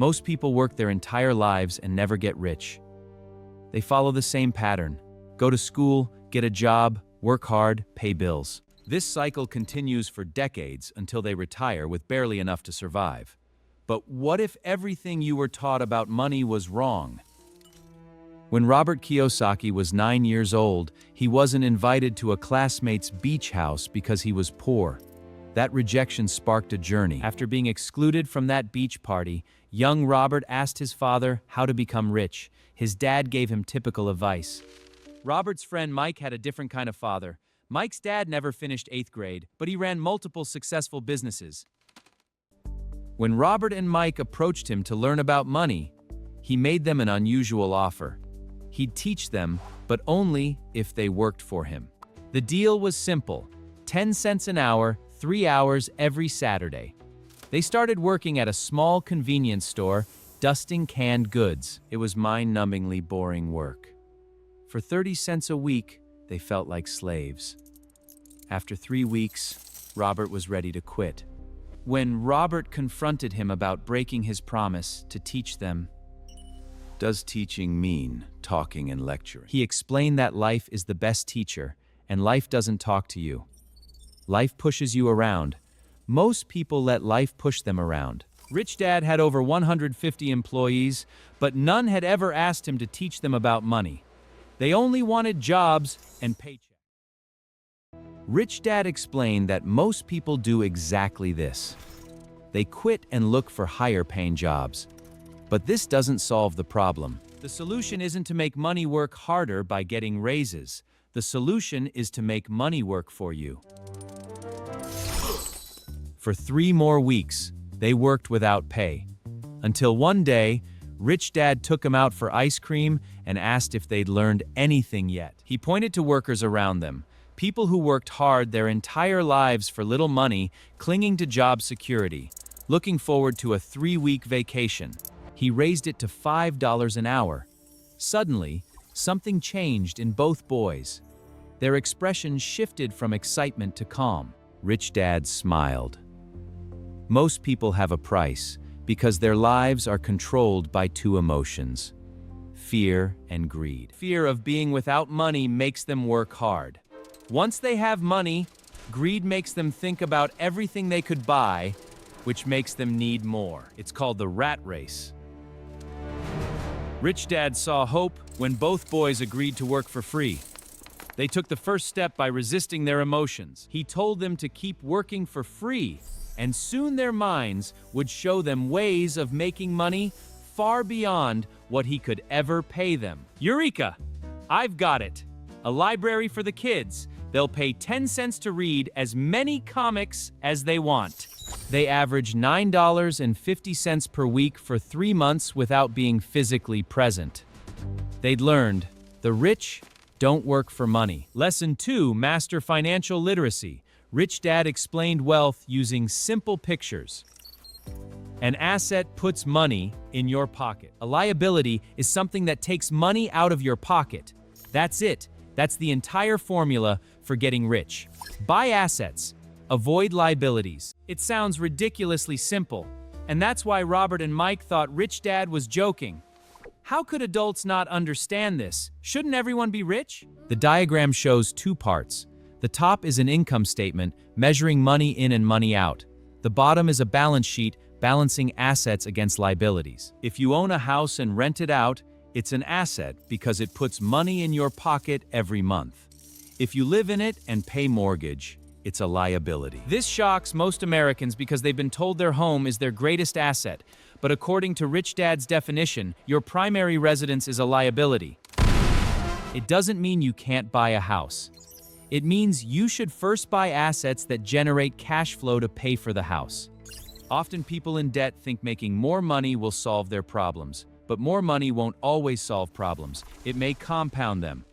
Most people work their entire lives and never get rich. They follow the same pattern: go to school, get a job, work hard, pay bills. This cycle continues for decades until they retire with barely enough to survive. But what if everything you were taught about money was wrong? When Robert Kiyosaki was 9 years old, he wasn't invited to a classmate's beach house because he was poor. That rejection sparked a journey. After being excluded from that beach party, young Robert asked his father how to become rich. His dad gave him typical advice. Robert's friend Mike had a different kind of father. Mike's dad never finished 8th grade, but he ran multiple successful businesses. When Robert and Mike approached him to learn about money, he made them an unusual offer. He'd teach them, but only if they worked for him. The deal was simple: 10 cents an hour, 3 hours every Saturday. They started working at a small convenience store, dusting canned goods. It was mind-numbingly boring work. For 30 cents a week, they felt like slaves. After 3 weeks, Robert was ready to quit. When Robert confronted him about breaking his promise to teach them, "Does teaching mean talking and lecturing?" He explained that life is the best teacher, and life doesn't talk to you. Life pushes you around. Most people let life push them around. Rich Dad had over 150 employees, but none had ever asked him to teach them about money. They only wanted jobs and paychecks. Rich Dad explained that most people do exactly this. They quit and look for higher-paying jobs. But this doesn't solve the problem. The solution isn't to make money work harder by getting raises. The solution is to make money work for you. For 3 more weeks, they worked without pay. Until one day, Rich Dad took them out for ice cream and asked if they'd learned anything yet. He pointed to workers around them, people who worked hard their entire lives for little money, clinging to job security, looking forward to a 3-week vacation. He raised it to $5 an hour. Suddenly, something changed in both boys. Their expressions shifted from excitement to calm. Rich Dad smiled. Most people have a price because their lives are controlled by 2 emotions: fear and greed. Fear of being without money makes them work hard. Once they have money, greed makes them think about everything they could buy, which makes them need more. It's called the rat race. Rich Dad saw hope when both boys agreed to work for free. They took the first step by resisting their emotions. He told them to keep working for free, and soon their minds would show them ways of making money far beyond what he could ever pay them. Eureka! I've got it! A library for the kids. They'll pay 10 cents to read as many comics as they want. They average $9.50 per week for 3 months without being physically present. They'd learned, the rich don't work for money. Lesson 2, master financial literacy. Rich Dad explained wealth using simple pictures. An asset puts money in your pocket. A liability is something that takes money out of your pocket. That's it. That's the entire formula for getting rich. Buy assets. Avoid liabilities. It sounds ridiculously simple, and that's why Robert and Mike thought Rich Dad was joking. How could adults not understand this? Shouldn't everyone be rich? The diagram shows 2 parts. The top is an income statement measuring money in and money out. The bottom is a balance sheet balancing assets against liabilities. If you own a house and rent it out, it's an asset because it puts money in your pocket every month. If you live in it and pay mortgage, it's a liability. This shocks most Americans because they've been told their home is their greatest asset. But according to Rich Dad's definition, your primary residence is a liability. It doesn't mean you can't buy a house. It means you should first buy assets that generate cash flow to pay for the house. Often people in debt think making more money will solve their problems, but more money won't always solve problems. It may compound them.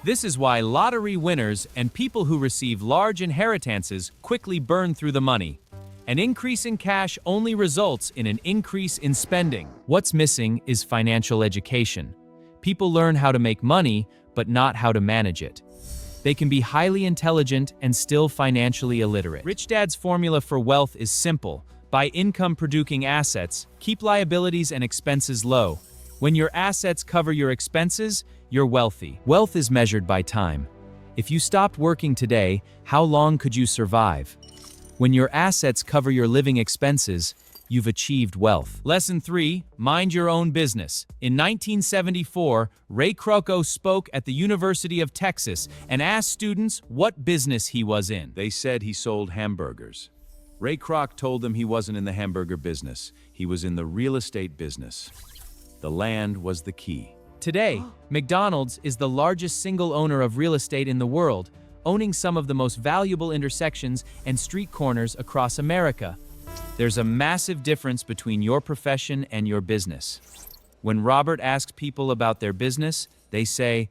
This is why lottery winners and people who receive large inheritances quickly burn through the money. An increase in cash only results in an increase in spending. What's missing is financial education. People learn how to make money, but not how to manage it. They can be highly intelligent and still financially illiterate. Rich Dad's formula for wealth is simple: Buy income-producing assets, keep liabilities and expenses low. When your assets cover your expenses, you're wealthy. Wealth is measured by time. If you stopped working today, how long could you survive? When your assets cover your living expenses, you've achieved wealth. Lesson 3, mind your own business. In 1974, Ray Kroc spoke at the University of Texas and asked students what business he was in. They said he sold hamburgers. Ray Kroc told them he wasn't in the hamburger business. He was in the real estate business. The land was the key. Today, McDonald's is the largest single owner of real estate in the world, owning some of the most valuable intersections and street corners across America. There's a massive difference between your profession and your business. When Robert asks people about their business, they say,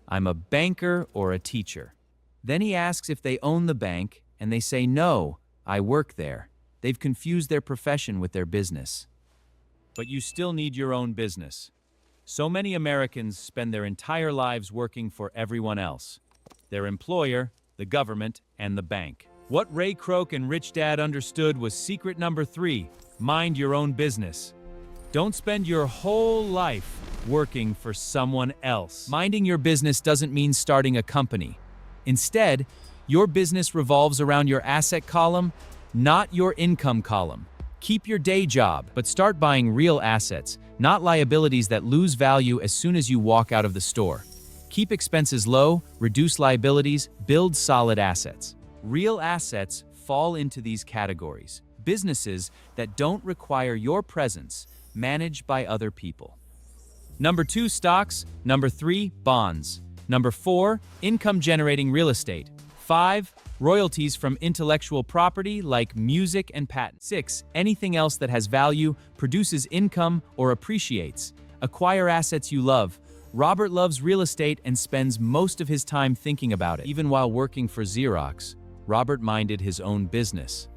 "I'm a banker or a teacher." Then he asks if they own the bank, and they say, "No, I work there." They've confused their profession with their business. But you still need your own business. So many Americans spend their entire lives working for everyone else. Their employer, the government, and the bank. What Ray Kroc and Rich Dad understood was secret number 3, mind your own business. Don't spend your whole life working for someone else. Minding your business doesn't mean starting a company. Instead, your business revolves around your asset column, not your income column. Keep your day job, but start buying real assets, not liabilities that lose value as soon as you walk out of the store. Keep expenses low, reduce liabilities, build solid assets. Real assets fall into these categories. Businesses that don't require your presence, managed by other people. Number 2, stocks. Number 3, bonds. Number 4, income-generating real estate. 5, royalties from intellectual property like music and patents. 6, anything else that has value, produces income, or appreciates. Acquire assets you love. Robert loves real estate and spends most of his time thinking about it. Even while working for Xerox, Robert minded his own business.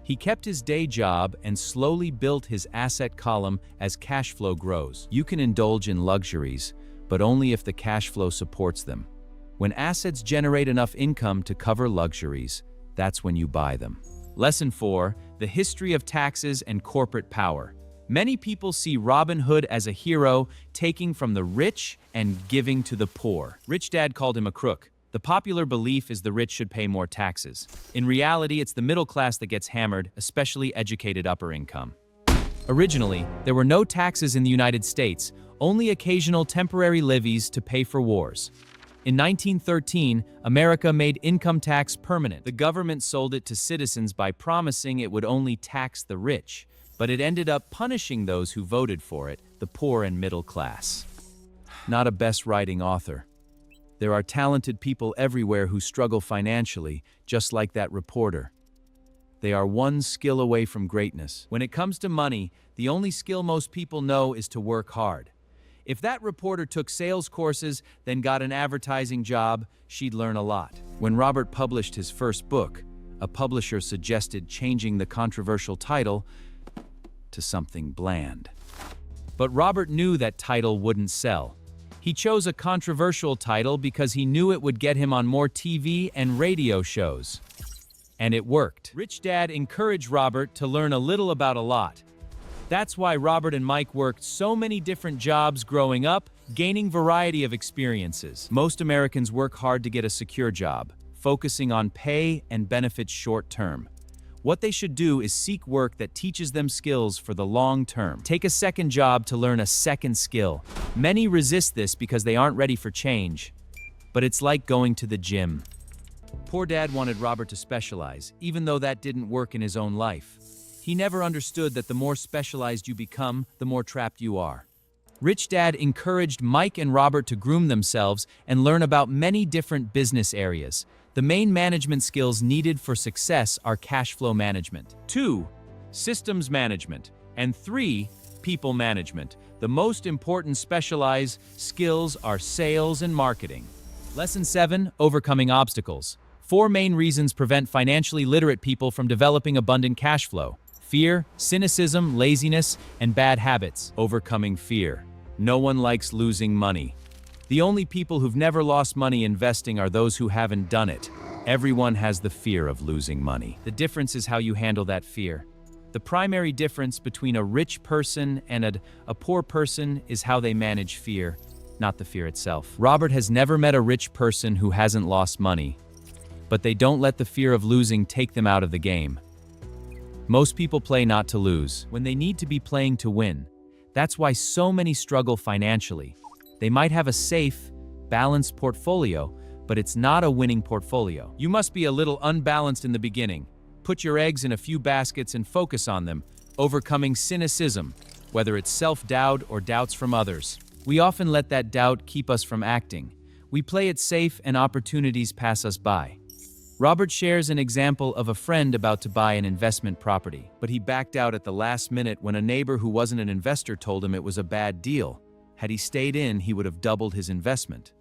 He kept his day job and slowly built his asset column as cash flow grows. You can indulge in luxuries, but only if the cash flow supports them. When assets generate enough income to cover luxuries, that's when you buy them. Lesson 4, the history of taxes and corporate power. Many people see Robin Hood as a hero, taking from the rich and giving to the poor. Rich Dad called him a crook. The popular belief is the rich should pay more taxes. In reality, it's the middle class that gets hammered, especially educated upper income. Originally, there were no taxes in the United States, only occasional temporary levies to pay for wars. In 1913, America made income tax permanent. The government sold it to citizens by promising it would only tax the rich, but it ended up punishing those who voted for it, the poor and middle class. Not a best-writing author. There are talented people everywhere who struggle financially, just like that reporter. They are one skill away from greatness. When it comes to money, the only skill most people know is to work hard. If that reporter took sales courses, then got an advertising job, she'd learn a lot. When Robert published his first book, a publisher suggested changing the controversial title to something bland. But Robert knew that title wouldn't sell. He chose a controversial title because he knew it would get him on more TV and radio shows. And it worked. Rich Dad encouraged Robert to learn a little about a lot. That's why Robert and Mike worked so many different jobs growing up, gaining variety of experiences. Most Americans work hard to get a secure job, focusing on pay and benefits short term. What they should do is seek work that teaches them skills for the long term. Take a second job to learn a second skill. Many resist this because they aren't ready for change. But it's like going to the gym. Poor Dad wanted Robert to specialize, even though that didn't work in his own life. He never understood that the more specialized you become, the more trapped you are. Rich Dad encouraged Mike and Robert to groom themselves and learn about many different business areas. The main management skills needed for success are cash flow management. 2, systems management. And 3, people management. The most important specialized skills are sales and marketing. Lesson 7, overcoming obstacles. 4 main reasons prevent financially literate people from developing abundant cash flow. Fear, cynicism, laziness, and bad habits. Overcoming fear. No one likes losing money. The only people who've never lost money investing are those who haven't done it. Everyone has the fear of losing money. The difference is how you handle that fear. The primary difference between a rich person and a poor person is how they manage fear, not the fear itself. Robert has never met a rich person who hasn't lost money, but they don't let the fear of losing take them out of the game. Most people play not to lose, when they need to be playing to win. That's why so many struggle financially. They might have a safe, balanced portfolio, but it's not a winning portfolio. You must be a little unbalanced in the beginning. Put your eggs in a few baskets and focus on them, overcoming cynicism, whether it's self-doubt or doubts from others. We often let that doubt keep us from acting. We play it safe and opportunities pass us by. Robert shares an example of a friend about to buy an investment property, but he backed out at the last minute when a neighbor who wasn't an investor told him it was a bad deal. Had he stayed in, he would have doubled his investment.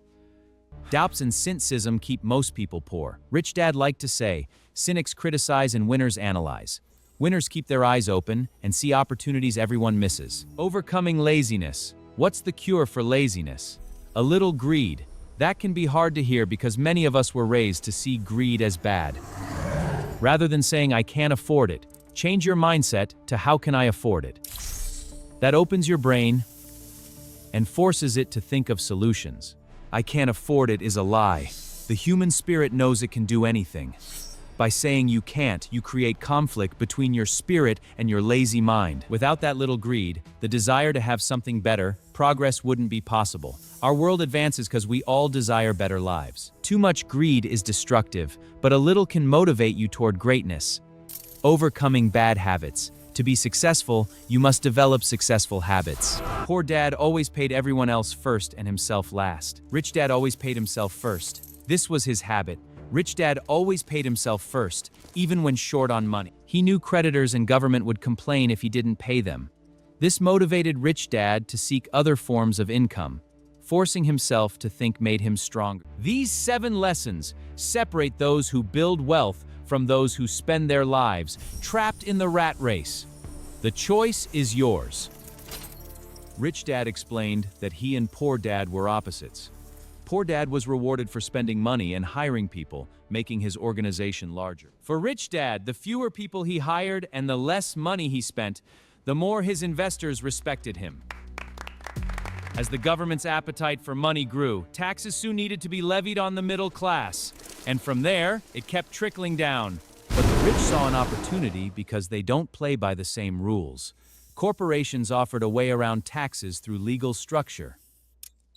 Doubts and cynicism keep most people poor. Rich Dad liked to say, cynics criticize and winners analyze. Winners keep their eyes open and see opportunities everyone misses. Overcoming laziness. What's the cure for laziness? A little greed. That can be hard to hear because many of us were raised to see greed as bad. Rather than saying, I can't afford it, change your mindset to how can I afford it? That opens your brain and forces it to think of solutions. I can't afford it is a lie. The human spirit knows it can do anything. By saying you can't, you create conflict between your spirit and your lazy mind. Without that little greed, the desire to have something better, progress wouldn't be possible. Our world advances because we all desire better lives. Too much greed is destructive, but a little can motivate you toward greatness. Overcoming bad habits. To be successful, you must develop successful habits. Poor dad always paid everyone else first and himself last. Rich dad always paid himself first. This was his habit. Rich dad always paid himself first, even when short on money. He knew creditors and government would complain if he didn't pay them. This motivated rich dad to seek other forms of income. Forcing himself to think made him stronger. These 7 lessons separate those who build wealth from those who spend their lives trapped in the rat race. The choice is yours. Rich Dad explained that he and Poor Dad were opposites. Poor Dad was rewarded for spending money and hiring people, making his organization larger. For Rich Dad, the fewer people he hired and the less money he spent, the more his investors respected him. As the government's appetite for money grew, taxes soon needed to be levied on the middle class. And from there, it kept trickling down. But the rich saw an opportunity because they don't play by the same rules. Corporations offered a way around taxes through legal structure.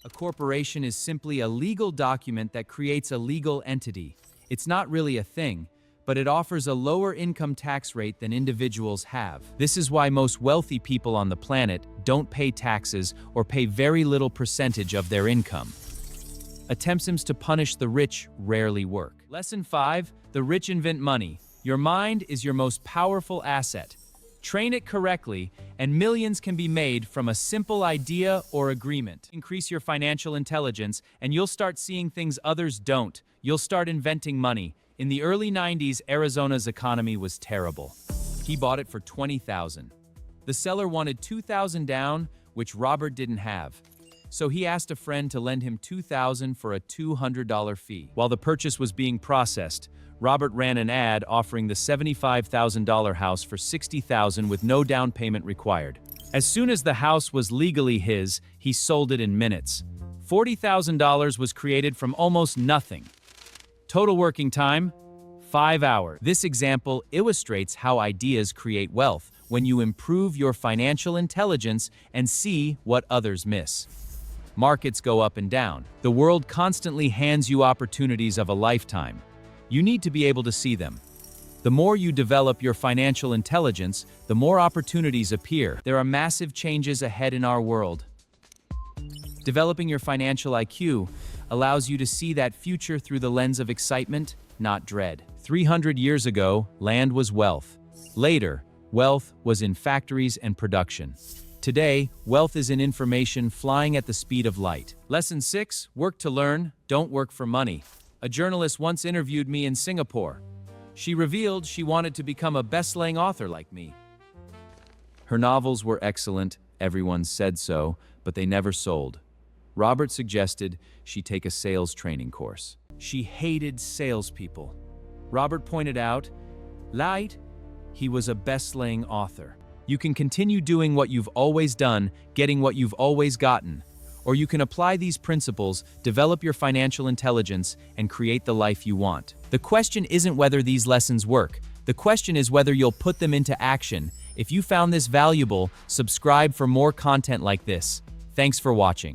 A corporation is simply a legal document that creates a legal entity. It's not really a thing, but it offers a lower income tax rate than individuals have. This is why most wealthy people on the planet don't pay taxes or pay very little percentage of their income. Attempts to punish the rich rarely work. Lesson 5, the rich invent money. Your mind is your most powerful asset. Train it correctly, and millions can be made from a simple idea or agreement. Increase your financial intelligence, and you'll start seeing things others don't. You'll start inventing money. In the early 90s, Arizona's economy was terrible. He bought it for $20,000. The seller wanted $2,000 down, which Robert didn't have. So he asked a friend to lend him $2,000 for a $200 fee. While the purchase was being processed, Robert ran an ad offering the $75,000 house for $60,000 with no down payment required. As soon as the house was legally his, he sold it in minutes. $40,000 was created from almost nothing. Total working time, 5 hours. This example illustrates how ideas create wealth when you improve your financial intelligence and see what others miss. Markets go up and down. The world constantly hands you opportunities of a lifetime. You need to be able to see them. The more you develop your financial intelligence, the more opportunities appear. There are massive changes ahead in our world. Developing your financial IQ allows you to see that future through the lens of excitement, not dread. 300 years ago, land was wealth. Later, wealth was in factories and production. Today, wealth is in information flying at the speed of light. Lesson 6, work to learn, don't work for money. A journalist once interviewed me in Singapore. She revealed she wanted to become a best-selling author like me. Her novels were excellent, everyone said so, but they never sold. Robert suggested she take a sales training course. She hated salespeople. Robert pointed out, "Light, He was a best-selling author. You can continue doing what you've always done, getting what you've always gotten. Or you can apply these principles, develop your financial intelligence, and create the life you want. The question isn't whether these lessons work. The question is whether you'll put them into action. If you found this valuable, subscribe for more content like this. Thanks for watching.